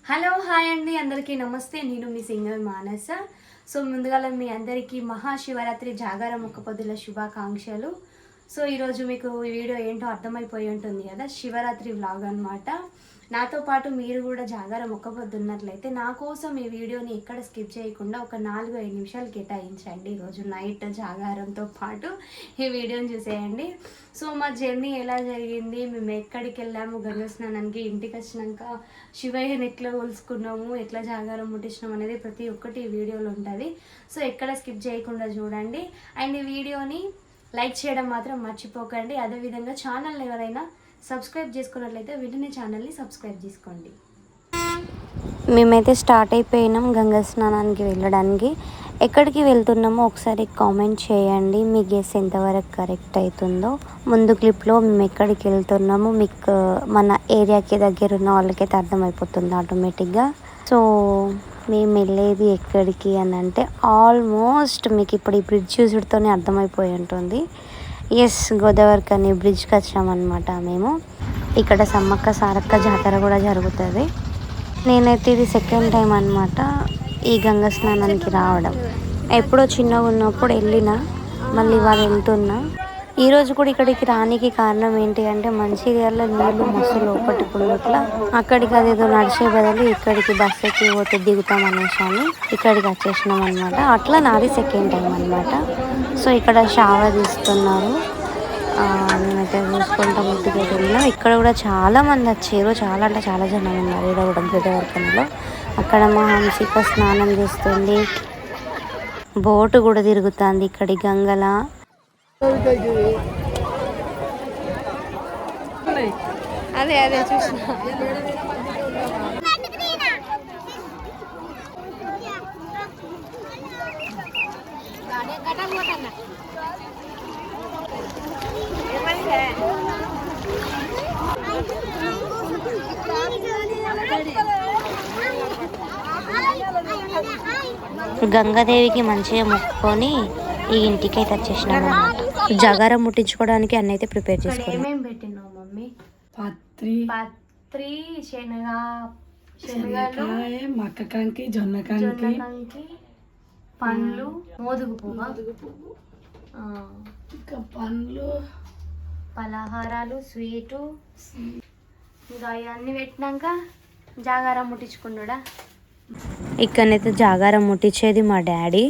Hello hi అండి, అందరికీ నమస్తే. నేను మీ సింగర్ మానస. సో ముందుగా మీ అందరికీ మహాశివరాత్రి జాగారం ఒక్క పొద్దుల శుభాకాంక్షలు. సో ఈరోజు మీకు ఈ వీడియో ఏంటో అర్థమైపోయి ఉంటుంది కదా, శివరాత్రి వ్లాగ్ అనమాట. నాతో పాటు మీరు కూడా జాగారం ఒక్క పొద్దున్నట్లయితే నా కోసం ఈ వీడియోని ఎక్కడ స్కిప్ చేయకుండా ఒక 4-5 నిమిషాలు కేటాయించండి. ఈరోజు నైట్ జాగారంతో పాటు ఈ వీడియోని చూసేయండి. సో మా జర్నీ ఎలా జరిగింది, మేము ఎక్కడికి వెళ్ళాము, గంగ స్నానానికి, ఇంటికి వచ్చినాక శివయ్యని ఎట్లా కొలుసుకున్నాము, ఎట్లా జాగారం ముట్టించినాము అనేది ప్రతి ఒక్కటి ఈ వీడియోలో ఉంటుంది. సో ఎక్కడ స్కిప్ చేయకుండా చూడండి. అండ్ ఈ వీడియోని లైక్ చేయడం మాత్రం మర్చిపోకండి. అదేవిధంగా ఛానల్ ఎవరైనా సబ్స్క్రైబ్ చేసుకున్నట్లయితే వెంటనే ఛానల్ని సబ్స్క్రైబ్ చేసుకోండి. మేమైతే స్టార్ట్ అయిపోయినాం గంగా స్నానానికి వెళ్ళడానికి. ఎక్కడికి వెళ్తున్నామో ఒకసారి కామెంట్ చేయండి, మీ గెస్ ఎంతవరకు కరెక్ట్ అవుతుందో. ముందు క్లిప్లో మేము ఎక్కడికి వెళ్తున్నామో మీకు మన ఏరియాకి దగ్గర ఉన్న వాళ్ళకైతే అర్థమైపోతుంది ఆటోమేటిక్గా. సో మేము వెళ్ళేది ఎక్కడికి అని అంటే ఆల్మోస్ట్ మీకు ఇప్పుడు ఈ బ్రిడ్జ్ చూసుడుతోనే అర్థమైపోయి ఉంటుంది. ఎస్, గోదావరికని బ్రిడ్జ్కి వచ్చామన్నమాట మేము. ఇక్కడ సమ్మక్క సారక్క జాతర కూడా జరుగుతుంది. నేనైతే ఇది సెకండ్ టైం అనమాట ఈ గంగా స్నానానికి రావడం. ఎప్పుడో చిన్నగా ఉన్నప్పుడు వెళ్ళినా, మళ్ళీ వాళ్ళు వెళ్తున్నా. ఈరోజు కూడా ఇక్కడికి రానికి కారణం ఏంటి అంటే మంచిర్యాలలో నీళ్ళు మస్తు లోపట్టుకున్నట్ల, అక్కడికి అదేదో నడిచే బదులు ఇక్కడికి బస్సు ఎక్కి పోతే దిగుతాం అనేసి అని ఇక్కడికి వచ్చేసినాం అనమాట. అట్లా నాది సెకండ్ టైం అనమాట. సో ఇక్కడ షావర్ తీస్తున్నారు, మేమైతే చూసుకుంటాం. ఇంటికి వెళ్ళినాం. ఇక్కడ కూడా చాలా మంది వచ్చారు, చాలా అంటే చాలా జనం ఉన్నారు. ఇక్కడ కూడా గోదావరిలో అక్కడ మా హంసిక స్నానం చేస్తుంది, బోటు కూడా తిరుగుతుంది ఇక్కడి గంగల. అదే అదే చూసిన గంగాదేవికి మంచిగా మొక్కుకొని ఈ ఇంటికైతే వచ్చేసినాం అన్నమాట. జాగారం ముట్టించుకోవడానికి అన్నీ అయితే ప్రిపేర్ చేసుకున్నాం. ఏమేమి పెట్టినావు మమ్మీ? పత్రి శనగలు, మక్క కంకి, జొన్న కంకి, పండ్లు, మోదుగు పువ్వు, ఇంకా పండ్లు, పలహారాలు, స్వీటు, ఇంకా అవన్నీ పెట్టినాక జాగారం ముట్టించుకున్నాడా. ఇక్కడనైతే జాగారం ముట్టించేది మా డాడీ.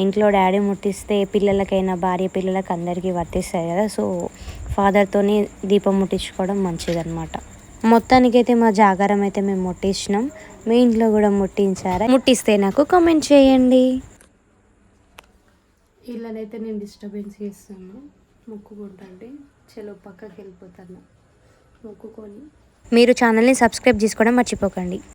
ఇంట్లో డాడీ ముట్టిస్తే పిల్లలకైనా భార్య పిల్లలకి అందరికీ వర్తిస్తాయి కదా. సో ఫాదర్తోని దీపం ముట్టించుకోవడం మంచిదన్నమాట. మొత్తానికైతే మా జాగారం అయితే మేము ముట్టించినాం. మీ ఇంట్లో కూడా ముట్టించారా? ముట్టిస్తే నాకు కామెంట్ చేయండి. వీళ్ళనైతే నేను డిస్టర్బెన్స్ చేస్తాను, మొక్కుకుంటాంటే చలో పక్కకి వెళ్ళిపోతాను మొక్కుకొని. మీరు ఛానల్ని సబ్స్క్రైబ్ చేసుకోవడం మర్చిపోకండి.